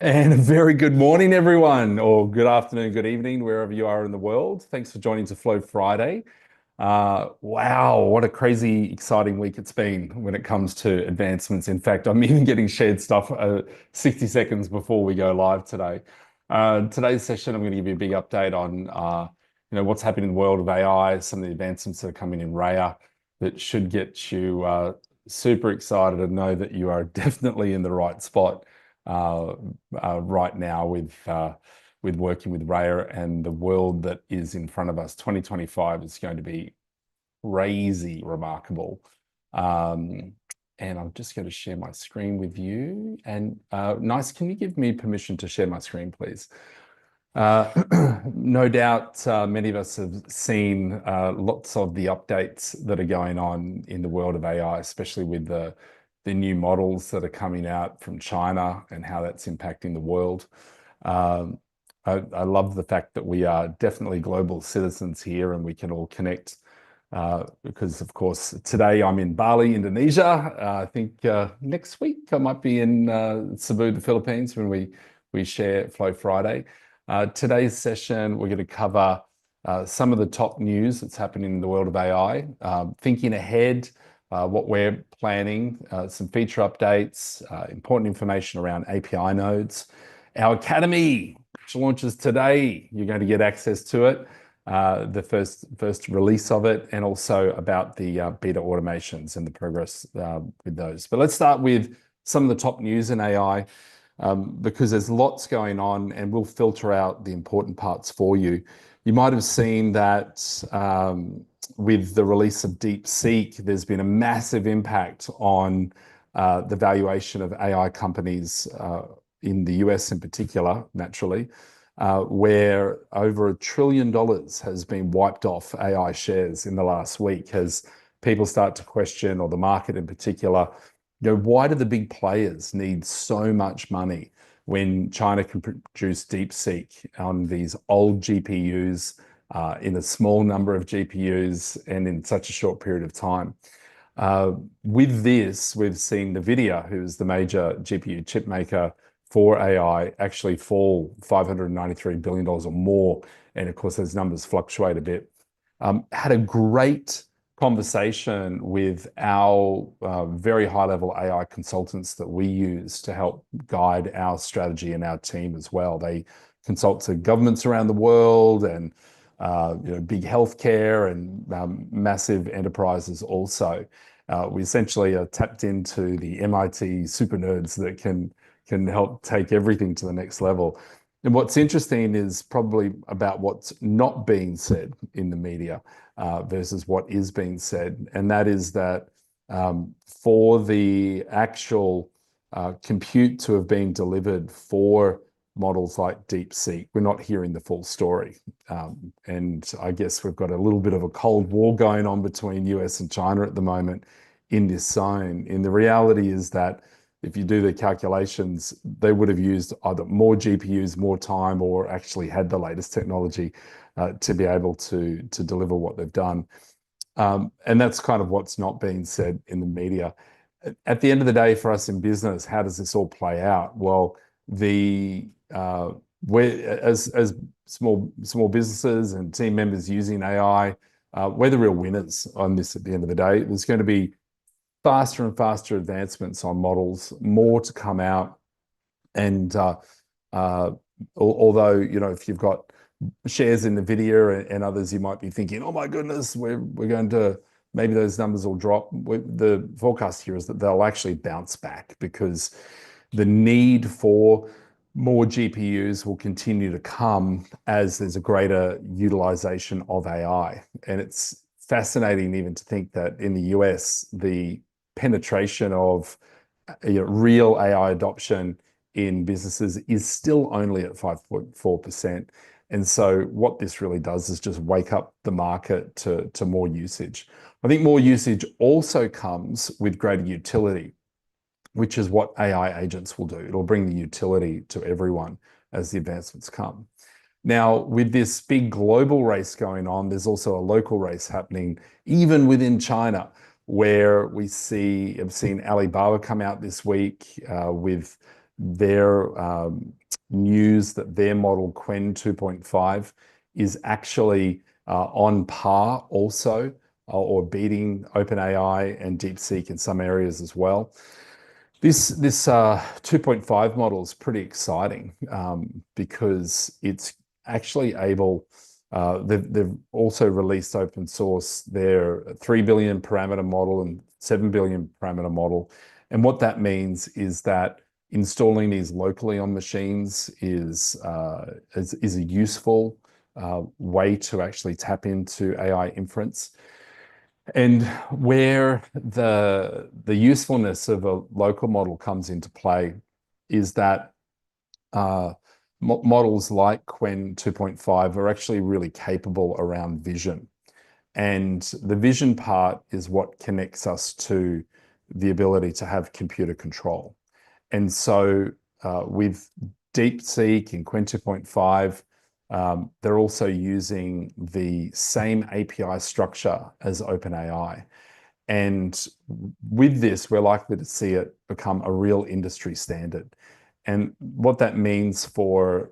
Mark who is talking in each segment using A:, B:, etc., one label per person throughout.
A: And a very good morning, everyone, or good afternoon, good evening, wherever you are in the world. Thanks for joining to Flow Friday. Wow, what a crazy, exciting week it's been when it comes to advancements. In fact, I'm even getting shared stuff 60 seconds before we go live today. Today's session, I'm going to give you a big update on what's happening in the world of AI, some of the advancements that are coming in REA that should get you super excited and know that you are definitely in the right spot right now with working with REA and the world that is in front of us. 2025 is going to be crazy remarkable. And I'm just going to share my screen with you. And Nice, can you give me permission to share my screen, please? No doubt many of us have seen lots of the updates that are going on in the world of AI, especially with the new models that are coming out from China and how that's impacting the world. I love the fact that we are definitely global citizens here and we can all connect because, of course, today I'm in Bali, Indonesia. I think next week I might be in Cebu, the Philippines, when we share Flow Friday. Today's session, we're going to cover some of the top news that's happening in the world of AI, thinking ahead, what we're planning, some feature updates, important information around API nodes. Our Academy, which launches today, you're going to get access to it, the first release of it, and also about the beta automations and the progress with those. But let's start with some of the top news in AI, because there's lots going on and we'll filter out the important parts for you. You might have seen that with the release of DeepSeek, there's been a massive impact on the valuation of AI companies in the US in particular, naturally, where over $1 trillion has been wiped off AI shares in the last week as people start to question, or the market in particular, why do the big players need so much money when China can produce DeepSeek on these old GPUs in a small number of GPUs and in such a short period of time? With this, we've seen NVIDIA, who's the major GPU chip maker for AI, actually fall $593 billion or more. And of course, those numbers fluctuate a bit. Had a great conversation with our very high-level AI consultants that we use to help guide our strategy and our team as well. They consult to governments around the world and big healthcare and massive enterprises also. We essentially are tapped into the MIT super nerds that can help take everything to the next level. And what's interesting is probably about what's not being said in the media versus what is being said. And that is that for the actual compute to have been delivered for models like DeepSeek, we're not hearing the full story. And I guess we've got a little bit of a Cold War going on between US and China at the moment in this zone. And the reality is that if you do the calculations, they would have used either more GPUs, more time, or actually had the latest technology to be able to deliver what they've done. And that's kind of what's not being said in the media. At the end of the day, for us in business, how does this all play out? Well, as small businesses and team members using AI, we're the real winners on this at the end of the day. There's going to be faster and faster advancements on models, more to come out. And although, if you've got shares in NVIDIA and others, you might be thinking, oh my goodness, we're going to, maybe those numbers will drop. The forecast here is that they'll actually bounce back because the need for more GPUs will continue to come as there's a greater utilization of AI. And it's fascinating even to think that in the US, the penetration of real AI adoption in businesses is still only at 5.4%. And so what this really does is just wake up the market to more usage. I think more usage also comes with greater utility, which is what AI agents will do. It'll bring the utility to everyone as the advancements come. Now, with this big global race going on, there's also a local race happening, even within China, where have seen Alibaba come out this week with their news that their model Quen 2.5 is actually on par also, or beating OpenAI and DeepSeek in some areas as well. This 2.5 model is pretty exciting because it's actually able. They've also released open source their 3 billion parameter model and 7 billion parameter model, and what that means is that installing these locally on machines is a useful way to actually tap into AI inference. And where the usefulness of a local model comes into play is that models like Quen 2.5 are actually really capable around vision. And the vision part is what connects us to the ability to have computer control. And so with DeepSeek and Quen 2.5, they're also using the same API structure as OpenAI. And with this, we're likely to see it become a real industry standard. And what that means for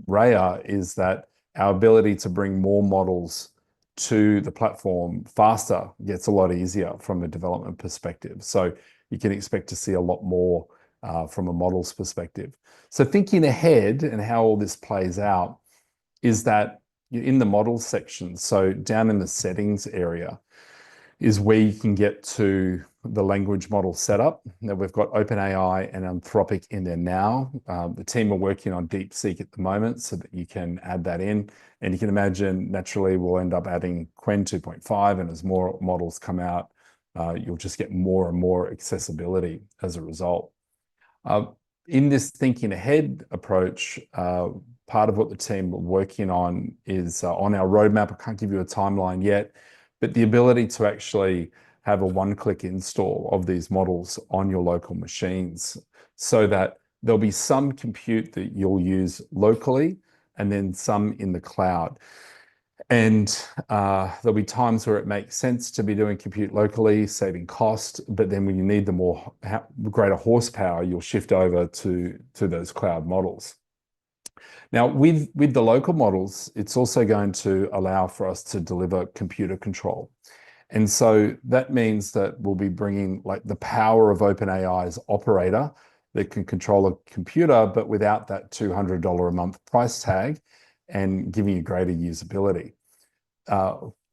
A: REA is that our ability to bring more models to the platform faster gets a lot easier from a development perspective. So you can expect to see a lot more from a models perspective. So thinking ahead and how all this plays out is that in the models section, so down in the settings area, is where you can get to the language model setup. Now we've got OpenAI and Anthropic in there now. The team are working on DeepSeek at the moment so that you can add that in. And you can imagine naturally we'll end up adding Quen 2.5, and as more models come out, you'll just get more and more accessibility as a result. In this thinking ahead approach, part of what the team are working on is on our roadmap. I can't give you a timeline yet, but the ability to actually have a one-click install of these models on your local machines so that there'll be some compute that you'll use locally and then some in the cloud. And there'll be times where it makes sense to be doing compute locally, saving cost, but then when you need the greater horsepower, you'll shift over to those cloud models. Now, with the local models, it's also going to allow for us to deliver computer control. And so that means that we'll be bringing like the power of OpenAI's operator that can control a computer, but without that $200 a month price tag, and giving you greater usability.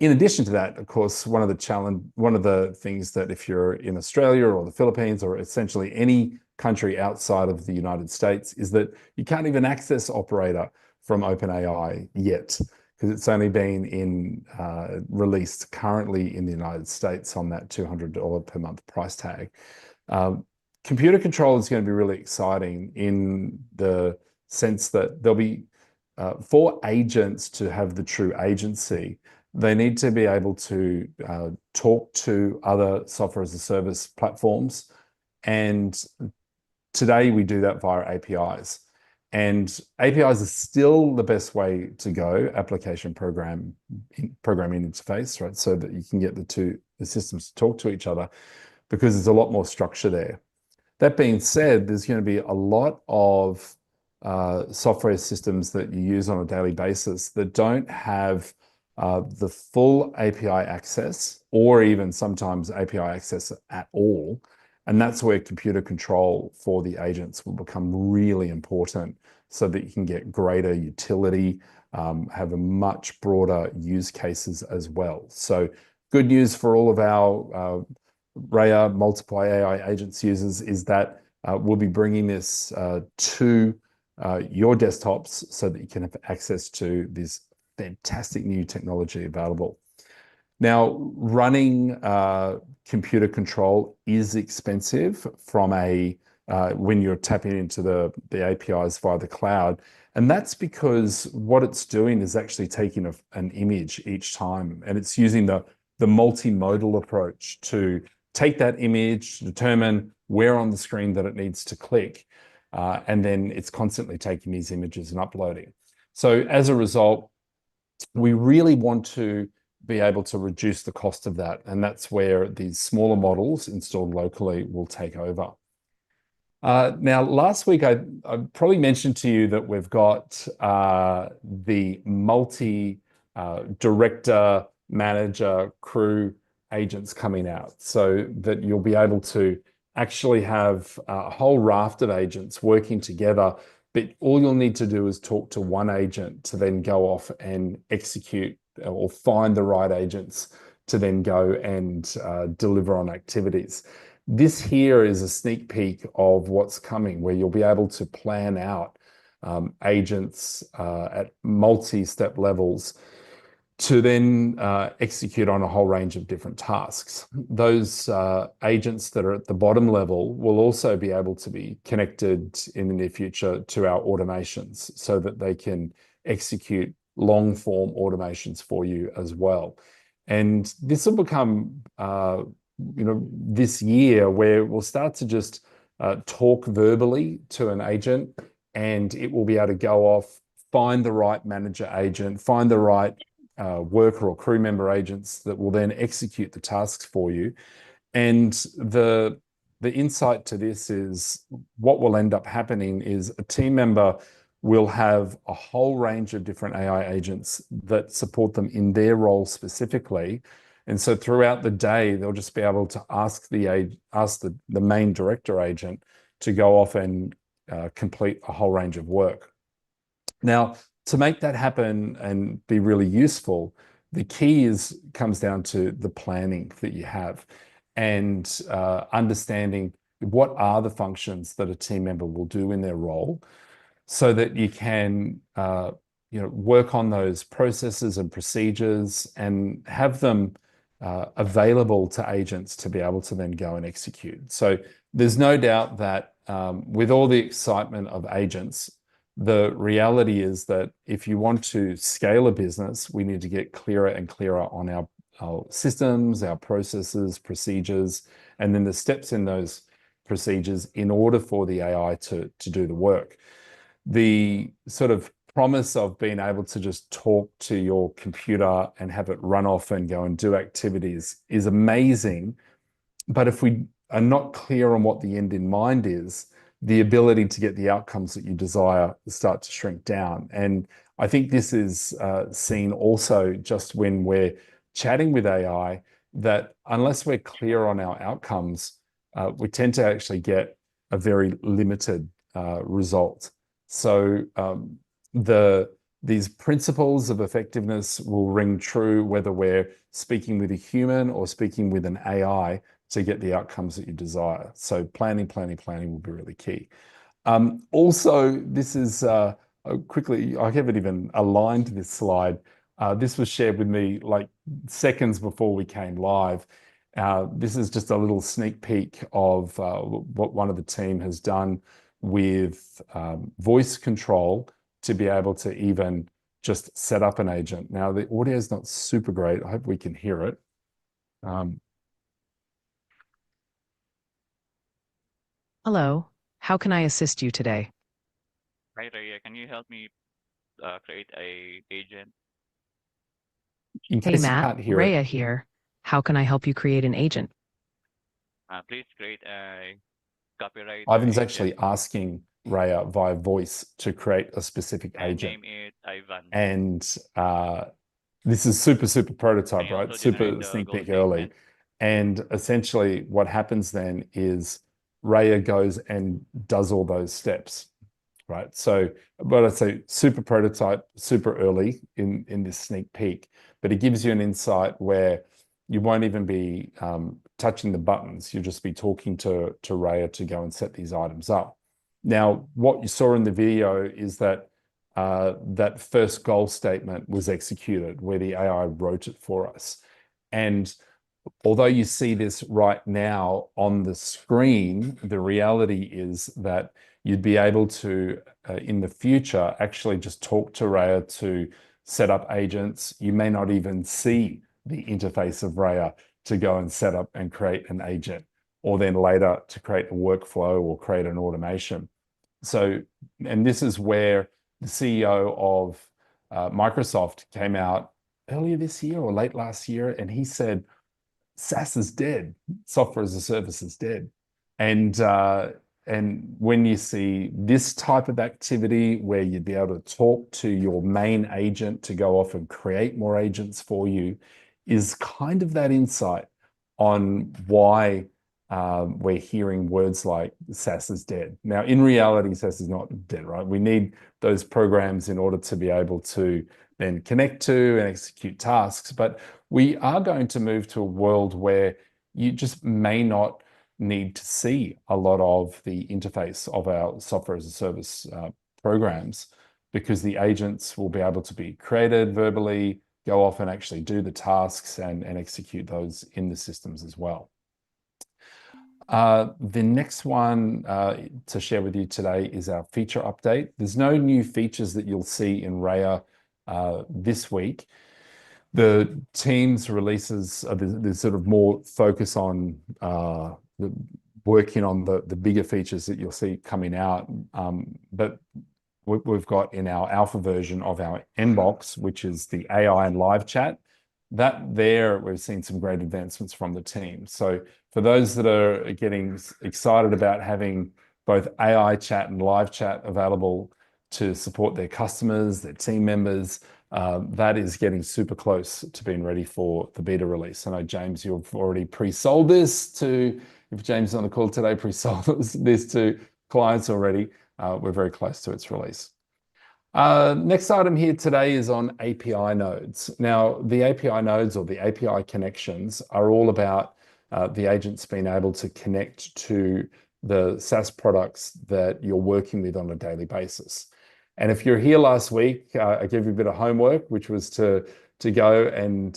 A: In addition to that, of course, one of the things that if you're in Australia or the Philippines or essentially any country outside of the United States is that you can't even access operator from OpenAI yet, because it's only been released currently in the United States on that $200 per month price tag. Computer control is going to be really exciting in the sense that there'll be for agents to have the true agency, they need to be able to talk to other software as a service platforms. And today we do that via APIs. And APIs are still the best way to go, application programming interface, right? So that you can get the systems to talk to each other, because there's a lot more structure there. That being said, there's going to be a lot of software systems that you use on a daily basis that don't have the full API access, or even sometimes API access at all. And that's where computer control for the agents will become really important, so that you can get greater utility, have a much broader use cases as well. So good news for all of our REA Multiply AI Agents users is that we'll be bringing this to your desktops so that you can have access to this fantastic new technology available. Now, running computer control is expensive from when you're tapping into the APIs via the cloud. And that's because what it's doing is actually taking an image each time, and it's using the multimodal approach to take that image, determine where on the screen that it needs to click, and then it's constantly taking these images and uploading. So as a result, we really want to be able to reduce the cost of that. And that's where these smaller models installed locally will take over. Now, last week I probably mentioned to you that we've got the director, manager, crew agents coming out, so that you'll be able to actually have a whole raft of agents working together. But all you'll need to do is talk to one agent to then go off and execute or find the right agents to then go and deliver on activities. This here is a sneak peek of what's coming, where you'll be able to plan out agents at multi-step levels to then execute on a whole range of different tasks. Those agents that are at the bottom level will also be able to be connected in the near future to our automations so that they can execute long form automations for you as well. And this will become, this year where we'll start to just talk verbally to an agent, and it will be able to go off, find the right manager agent, find the right worker or crew member agents that will then execute the tasks for you. And the insight to this is what will end up happening is a team member will have a whole range of different AI agents that support them in their role specifically. And so throughout the day, they'll just be able to ask the main director agent to go off and complete a whole range of work. Now, to make that happen and be really useful, the key comes down to the planning that you have and understanding what are the functions that a team member will do in their role, so that you can work on those processes and procedures and have them available to agents to be able to then go and execute. So there's no doubt that with all the excitement of agents, the reality is that if you want to scale a business, we need to get clearer and clearer on our systems, our processes, procedures, and then the steps in those procedures in order for the AI to do the work. The sort of promise of being able to just talk to your computer and have it run off and go and do activities is amazing. But if we are not clear on what the end in mind is, the ability to get the outcomes that you desire start to shrink down. And I think this is seen also just when we're chatting with AI, that unless we're clear on our outcomes, we tend to actually get a very limited result. So these principles of effectiveness will ring true whether we're speaking with a human or speaking with an AI to get the outcomes that you desire. So planning will be really key. Also, this is quickly, I haven't even aligned this slide. This was shared with me like seconds before we came live. This is just a little sneak peek of what one of the team has done with voice control to be able to even just set up an agent. Now, the audio is not super great. I hope we can hear it.
B: Hello, how can I assist you today?
C: Hi, Rhea. Can you help me create a agent?
A: In
B: Hey
A: case you
B: Matt,
A: can't hear it,
B: Rhea here. How can I help you create an agent?
C: Please create a copywriter
A: Ivan's
C: agent
A: actually asking Rhea via voice to create a specific
C: and
A: agent.
C: name it Ivan.
A: And this is super
C: Can
A: prototype,
C: you
A: right?
C: also generate
A: Super
C: the
A: sneak
C: goal
A: peek early.
C: statement?
A: And essentially what happens then is Rhea goes and does all those steps, right? So, but I'd say super prototype, super early in this sneak peek, but it gives you an insight where you won't even be touching the buttons. You'll just be talking to Rhea to go and set these items up. Now, what you saw in the video is that that first goal statement was executed where the AI wrote it for us. And although you see this right now on the screen, the reality is that you'd be able to, in the future, actually just talk to Rhea to set up agents. You may not even see the interface of Rhea to go and set up and create an agent, or then later to create a workflow or create an automation. So, and this is where the CEO of Microsoft came out earlier this year or late last year, and he said, SaaS is dead. Software as a service is dead. And And when you see this type of activity where you'd be able to talk to your main agent to go off and create more agents for you, is kind of that insight on why we're hearing words like SaaS is dead. Now, in reality, SaaS is not dead, right? We need those programs in order to be able to then connect to and execute tasks. But we are going to move to a world where you just may not need to see a lot of the interface of our software as a service programs, because the agents will be able to be created verbally, go off and actually do the tasks and execute those in the systems as well. The next one to share with you today is our feature update. There's no new features that you'll see in REA this week. The team's releases, there's sort of more focus on working on the bigger features that you'll see coming out. But we've got in our alpha version of our inbox, which is the AI and live chat, that there we've seen some great advancements from the team. So for those that are getting excited about having both AI chat and live chat available to support their customers, their team members, that is getting super close to being ready for the beta release. I know, James, you've already pre-sold this to, if James is on the call today, pre-sold this to clients already. We're very close to its release. Next item here today is on API nodes. Now, the API nodes or the API connections are all about the agents being able to connect to the SaaS products that you're working with on a daily basis. And if you're here last week, I gave you a bit of homework, which was to go and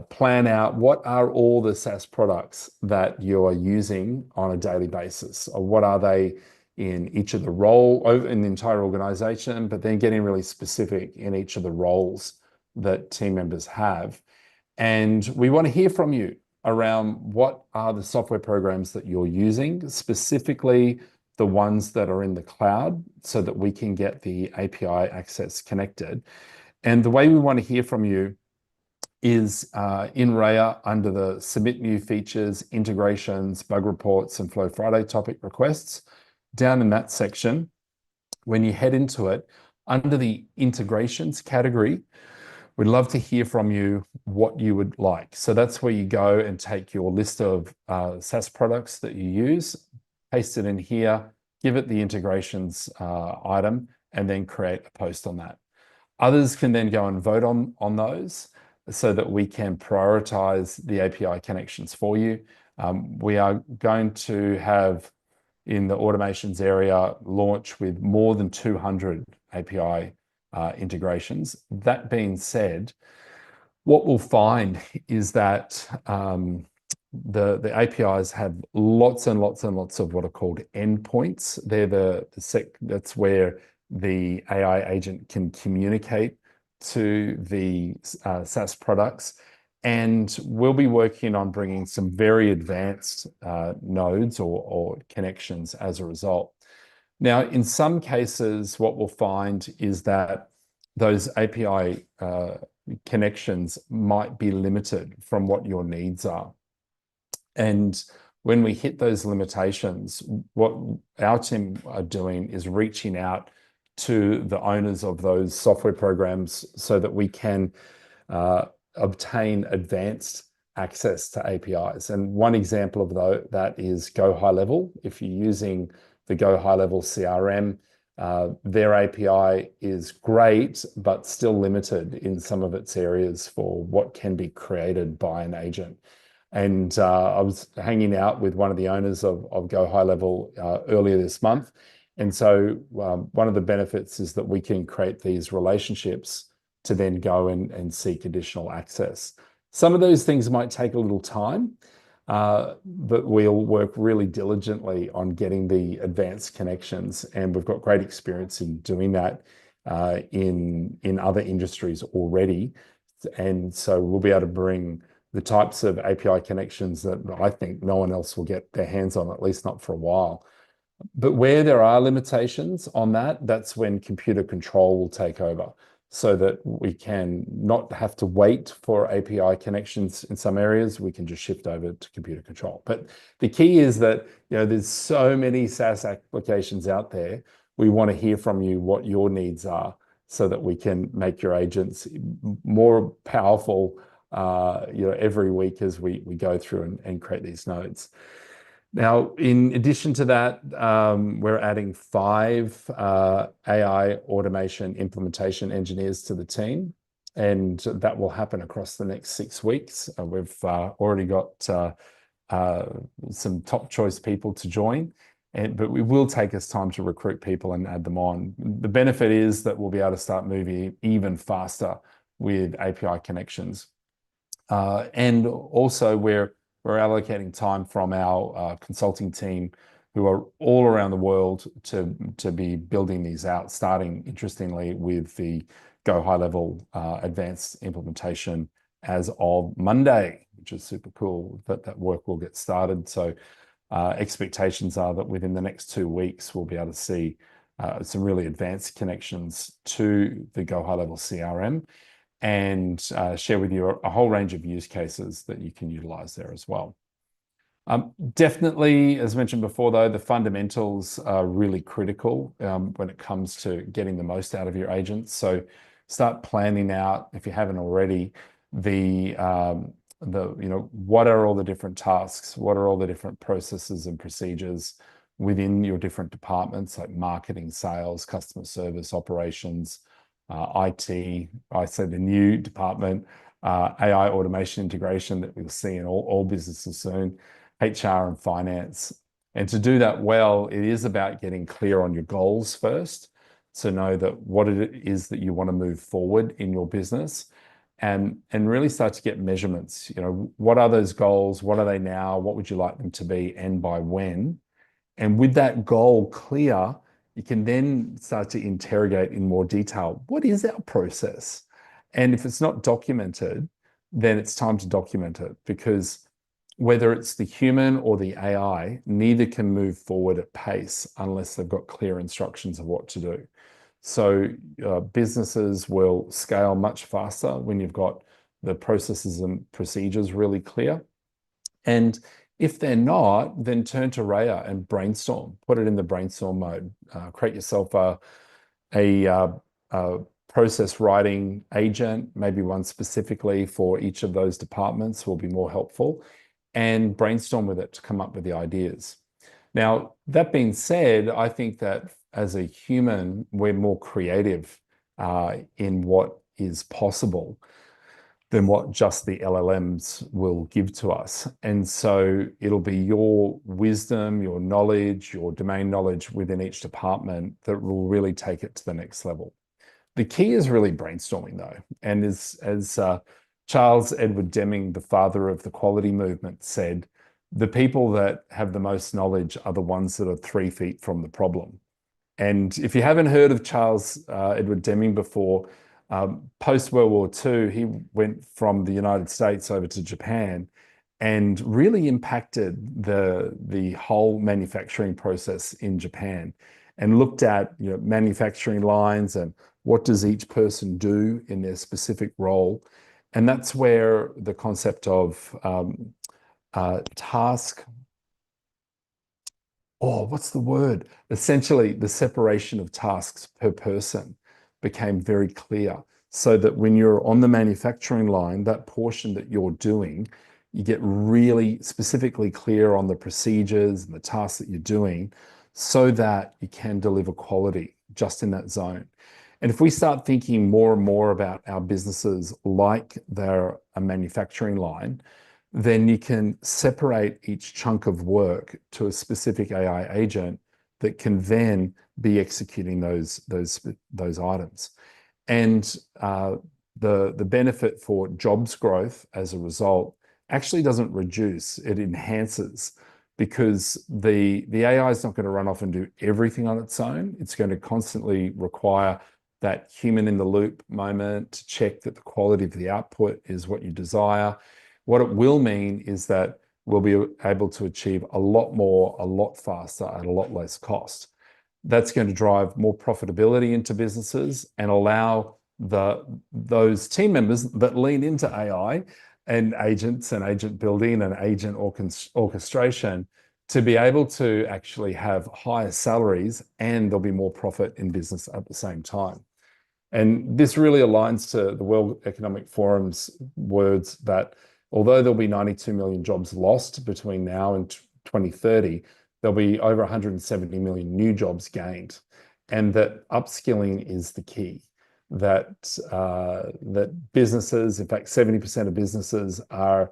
A: plan out what are all the SaaS products that you are using on a daily basis, or what are they in each of the role in the entire organization, but then getting really specific in each of the roles that team members have. And we want to hear from you around what are the software programs that you're using, specifically the ones that are in the cloud, so that we can get the API access connected. And the way we want to hear from you is in REA under the submit new features, integrations, bug reports, and Flow Friday topic requests. Down in that section, when you head into it, under the integrations category, we'd love to hear from you what you would like. So that's where you go and take your list of SaaS products that you use, paste it in here, give it the integrations item, and then create a post on that. Others can then go and vote on those so that we can prioritize the API connections for you. We are going to have, in the automations area, launch with more than 200 API integrations. That being said, what we'll find is that the APIs have lots and lots and lots of what are called endpoints. They're that's where the AI agent can communicate to the SaaS products. And we'll be working on bringing some very advanced nodes or connections as a result. Now, in some cases, what we'll find is that those API connections might be limited from what your needs are. And when we hit those limitations, what our team are doing is reaching out to the owners of those software programs so that we can obtain advanced access to APIs. And one example of that is Go High Level. If you're using the Go High Level CRM, their API is great, but still limited in some of its areas for what can be created by an agent. And I was hanging out with one of the owners of Go High Level earlier this month. And so one of the benefits is that we can create these relationships to then go and seek additional access. Some of those things might take a little time, but we'll work really diligently on getting the advanced connections. And we've got great experience in doing that in other industries already. And so we'll be able to bring the types of API connections that I think no one else will get their hands on, at least not for a while. But where there are limitations on that, that's when computer control will take over. so that we can not have to wait for API connections in some areas. We can just shift over to computer control. But the key is that, you know, there's so many SaaS applications out there. We want to hear from you what your needs are so that we can make your agents more powerful, you know, every week as we go through and create these nodes. Now, in addition to that, we're adding 5 AI automation implementation engineers to the team, and that will happen across the next 6 weeks. We've already got some top choice people to join, but we will take us time to recruit people and add them on. The benefit is that we'll be able to start moving even faster with API connections. And also we're allocating time from our consulting team, who are all around the world, to be building these out, starting, interestingly, with the Go High Level advanced implementation as of Monday, which is super cool that work will get started. So expectations are that within the next 2 weeks, we'll be able to see some really advanced connections to the Go High Level CRM, and share with you a whole range of use cases that you can utilize there as well. Definitely, as mentioned before, though, the fundamentals are really critical when it comes to getting the most out of your agents. So start planning out, if you haven't already, you know, what are all the different tasks? What are all the different processes and procedures within your different departments, like marketing, sales, customer service, operations, IT, I say the new department, AI automation integration that we'll see in all businesses soon, HR and finance. And to do that well, it is about getting clear on your goals first, to know that what it is that you want to move forward in your business, and really start to get measurements. You know, what are those goals? What are they now? What would you like them to be, and by when? And with that goal clear, you can then start to interrogate in more detail, what is our process? And if it's not documented, then it's time to document it, because whether it's the human or the AI, neither can move forward at pace unless they've got clear instructions of what to do. So businesses will scale much faster when you've got the processes and procedures really clear. And if they're not, then turn to REA and brainstorm. Put it in the brainstorm mode. Create yourself a process writing agent, maybe one specifically for each of those departments will be more helpful, and brainstorm with it to come up with the ideas. Now, that being said, I think that as a human, we're more creative in what is possible than what just the LLMs will give to us. And so it'll be your wisdom, your knowledge, your domain knowledge within each department that will really take it to the next level. The key is really brainstorming, though. And as Charles Edward Deming, the father of the quality movement, said, the people that have the most knowledge are the ones that are 3 feet from the problem. And if you haven't heard of Charles Edward Deming before, post-World War II, he went from the United States over to Japan and really impacted the whole manufacturing process in Japan, and looked at, you know, manufacturing lines and what does each person do in their specific role. And that's where the concept of essentially the separation of tasks per person became very clear, so that when you're on the manufacturing line, that portion that you're doing, you get really specifically clear on the procedures and the tasks that you're doing, so that you can deliver quality just in that zone. And if we start thinking more and more about our businesses like they're a manufacturing line, then you can separate each chunk of work to a specific AI agent that can then be executing those items. And the benefit for jobs growth as a result actually doesn't reduce, it enhances, because the AI is not going to run off and do everything on its own. It's going to constantly require that human in the loop moment to check that the quality of the output is what you desire. What it will mean is that we'll be able to achieve a lot more, a lot faster, at a lot less cost. That's going to drive more profitability into businesses and allow those team members that lean into AI and agents and agent building and agent orchestration to be able to actually have higher salaries, and there'll be more profit in business at the same time. And this really aligns to the World Economic Forum's words that although there'll be 92 million jobs lost between now and 2030, there'll be over 170 million new jobs gained, and that upskilling is the key. That businesses, in fact, 70% of businesses are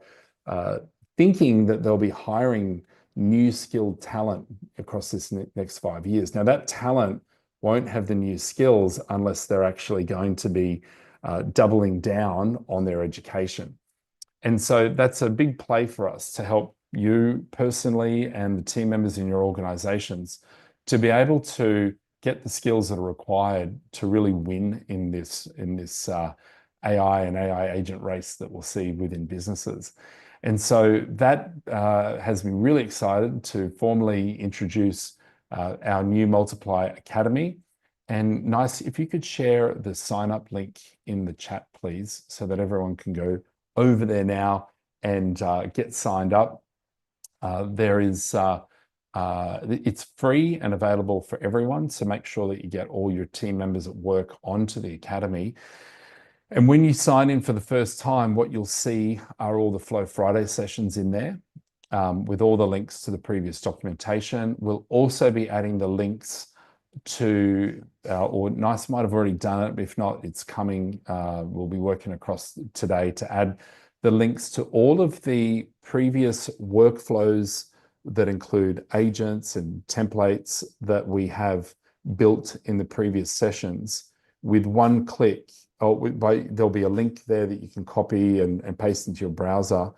A: thinking that they'll be hiring new skilled talent across this next 5 years. Now, that talent won't have the new skills unless they're actually going to be doubling down on their education. And so that's a big play for us to help you personally and the team members in your organizations to be able to get the skills that are required to really win in this AI and AI agent race that we'll see within businesses. And so that has me really excited to formally introduce our new Multiply Academy. And nice, if you could share the sign up link in the chat, please, so that everyone can go over there now and get signed up. It's free and available for everyone, so make sure that you get all your team members at work onto the Academy. And when you sign in for the first time, what you'll see are all the Flow Friday sessions in there, with all the links to the previous documentation. We'll also be adding the links to, or Nice might have already done it, but if not, it's coming. We'll be working across today to add the links to all of the previous workflows that include agents and templates that we have built in the previous sessions. With one click, there'll be a link there that you can copy and paste into your browser.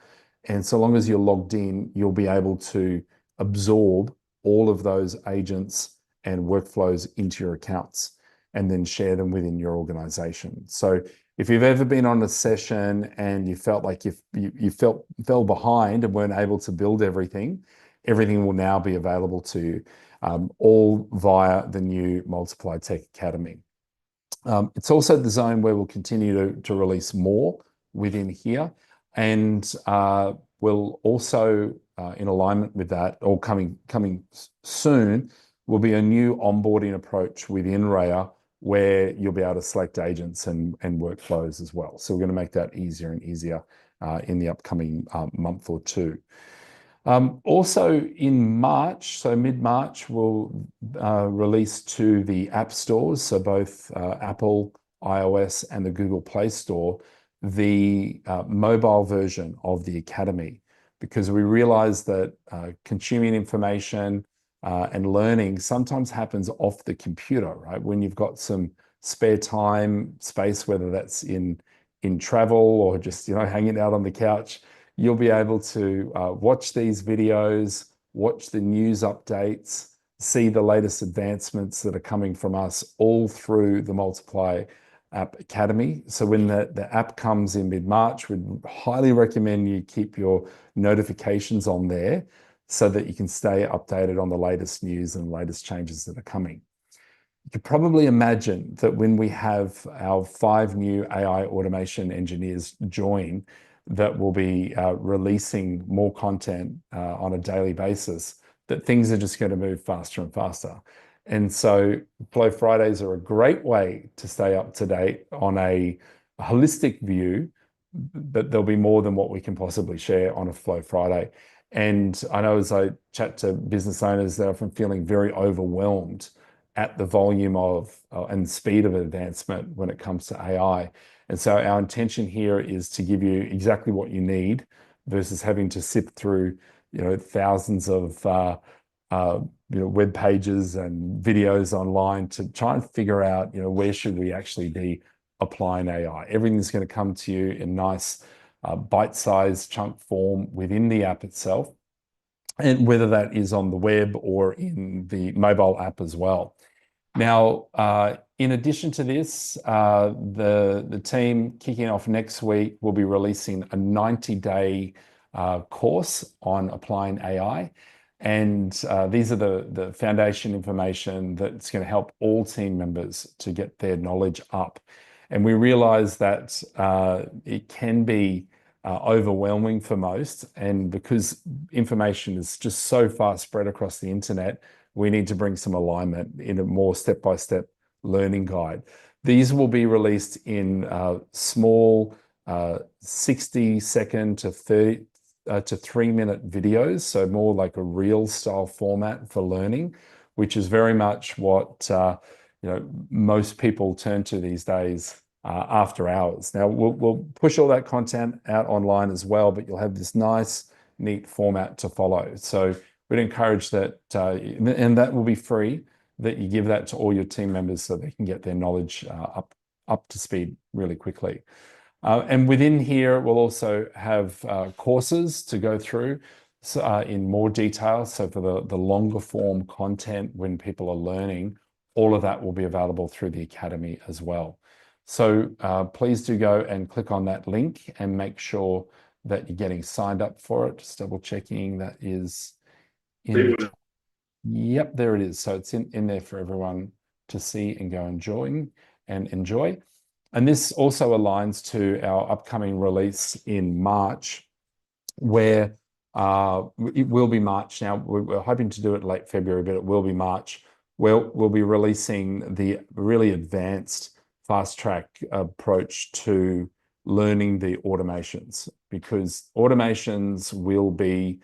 A: And so long as you're logged in, you'll be able to absorb all of those agents and workflows into your accounts and then share them within your organization. So if you've ever been on a session and you felt like you fell behind and weren't able to build everything will now be available to you, all via the new Multiply Tech Academy. It's also the zone where we'll continue to release more within here. And we'll also, in alignment with that, or coming soon, will be a new onboarding approach within REA, where you'll be able to select agents and workflows as well. So we're going to make that easier and easier in the upcoming month or two. Also in March, so mid-March, we'll release to the app stores, so both Apple, iOS, and the Google Play Store, the mobile version of the Academy, because we realize that consuming information and learning sometimes happens off the computer, right? When you've got some spare time, space, whether that's in travel or just, hanging out on the couch, you'll be able to watch these videos, watch the news updates, see the latest advancements that are coming from us all through the Multiply App Academy. So when the app comes in mid-March, we'd highly recommend you keep your notifications on there so that you can stay updated on the latest news and latest changes that are coming. You could probably imagine that when we have our 5 new AI automation engineers join, that will be releasing more content on a daily basis, that things are just going to move faster and faster. And so Flow Fridays are a great way to stay up to date on a holistic view, but there'll be more than what we can possibly share on a Flow Friday. And I know as I chat to business owners, they're often feeling very overwhelmed at the volume of and speed of advancement when it comes to AI. And so our intention here is to give you exactly what you need versus having to sift through, thousands of web pages and videos online to try and figure out, where should we actually be applying AI. Everything's going to come to you in nice bite-sized chunk form within the app itself, and whether that is on the web or in the mobile app as well. Now, in addition to this, the team kicking off next week will be releasing a 90-day course on applying AI. And these are the foundation information that's going to help all team members to get their knowledge up. And we realize that it can be overwhelming for most. And because information is just so far spread across the internet, we need to bring some alignment in a more step-by-step learning guide. These will be released in small 60-second to 30 to 3-minute videos, so more like a reel style format for learning, which is very much what most people turn to these days after hours. Now we'll push all that content out online as well, but you'll have this nice, neat format to follow. So we'd encourage that, and that will be free, that you give that to all your team members so they can get their knowledge up to speed really quickly. And within here, we'll also have courses to go through in more detail. So for the longer form content, when people are learning, all of that will be available through the Academy as well. So please do go and click on that link and make sure that you're getting signed up for it. Just double checking that is in the... Yep, there it is. So it's in there for everyone to see and go and join and enjoy. And this also aligns to our upcoming release in March, where it will be March. Now, we're hoping to do it late February, but it will be March. We'll be releasing the really advanced fast track approach to learning the automations, because automations will be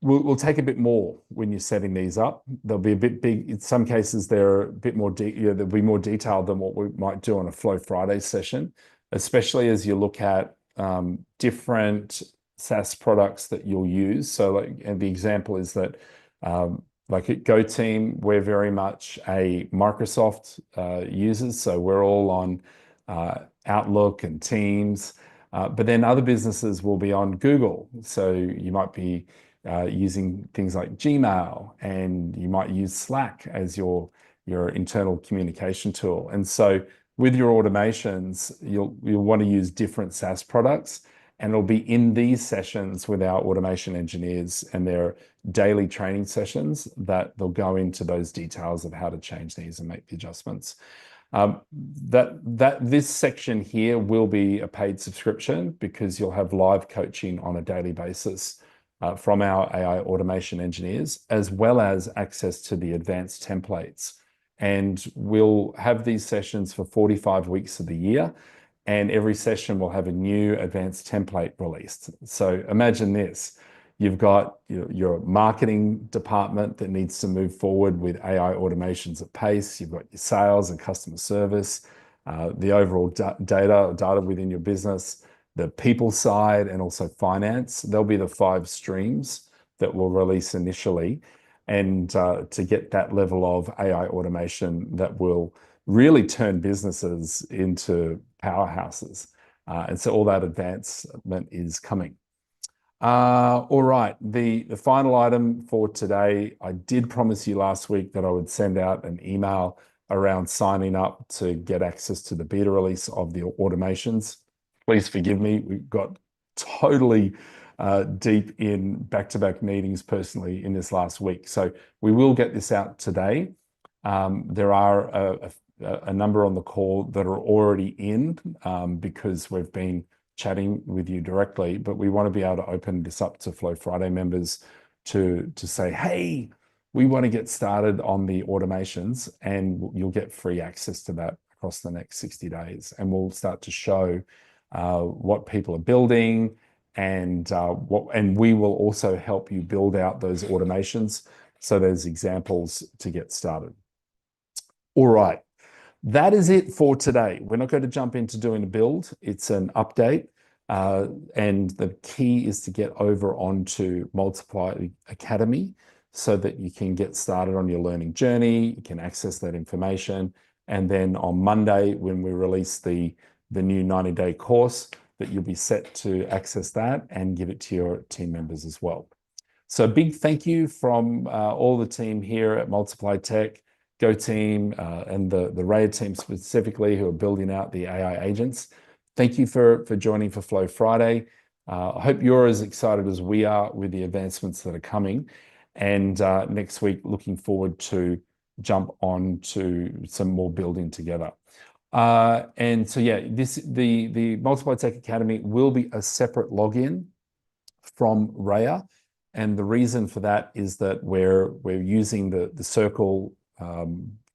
A: will take a bit more when you're setting these up. They'll be a bit big. In some cases, they're a bit more they'll be more detailed than what we might do on a Flow Friday session, especially as you look at different SaaS products that you'll use. So, and the example is that, like at GoTeam, we're very much a Microsoft users, so we're all on Outlook and Teams. But then other businesses will be on Google, so you might be using things like Gmail, and you might use Slack as your internal communication tool. And so with your automations, you'll want to use different SaaS products, and it'll be in these sessions with our automation engineers and their daily training sessions that they'll go into those details of how to change these and make the adjustments. This section here will be a paid subscription, because you'll have live coaching on a daily basis from our AI automation engineers, as well as access to the advanced templates. And we'll have these sessions for 45 weeks of the year, and every session will have a new advanced template released. So imagine this. You've got your marketing department that needs to move forward with AI automations at pace. You've got your sales and customer service, the overall data within your business, the people side, and also finance. There'll be the 5 streams that we'll release initially, and to get that level of AI automation that will really turn businesses into powerhouses. And so all that advancement is coming. All right, the final item for today, I did promise you last week that I would send out an email around signing up to get access to the beta release of the automations. Please forgive me, we got totally deep in back-to-back meetings personally in this last week. So we will get this out today. There are a number on the call that are already in, because we've been chatting with you directly, but we want to be able to open this up to Flow Friday members to say, hey, we want to get started on the automations, and you'll get free access to that across the next 60 days. And we'll start to show what people are building, and we will also help you build out those automations. So there's examples to get started. All right. That is it for today. We're not going to jump into doing a build. It's an update. And the key is to get over onto Multiply Academy so that you can get started on your learning journey. You can access that information. And then on Monday, when we release the new 90-day course, that you'll be set to access that and give it to your team members as well. So a big thank you from all the team here at Multiply Tech, GoTeam, and the REA team specifically, who are building out the AI agents. Thank you for joining for Flow Friday. I hope you're as excited as we are with the advancements that are coming. And next week, looking forward to jump on to some more building together. And so, yeah, the Multiply Tech Academy will be a separate login from REA. And the reason for that is that we're using the Circle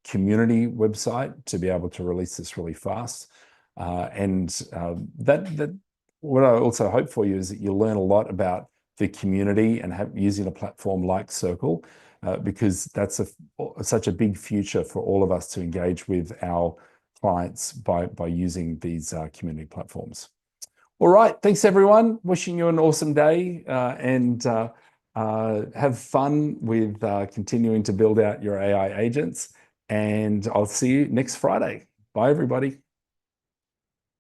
A: community website to be able to release this really fast. That what I also hope for you is that you'll learn a lot about the community and using a platform like Circle, because that's such a big future for all of us to engage with our clients by using these community platforms. All right, thanks everyone. Wishing you an awesome day, and have fun with continuing to build out your AI agents. And I'll see you next Friday. Bye, everybody.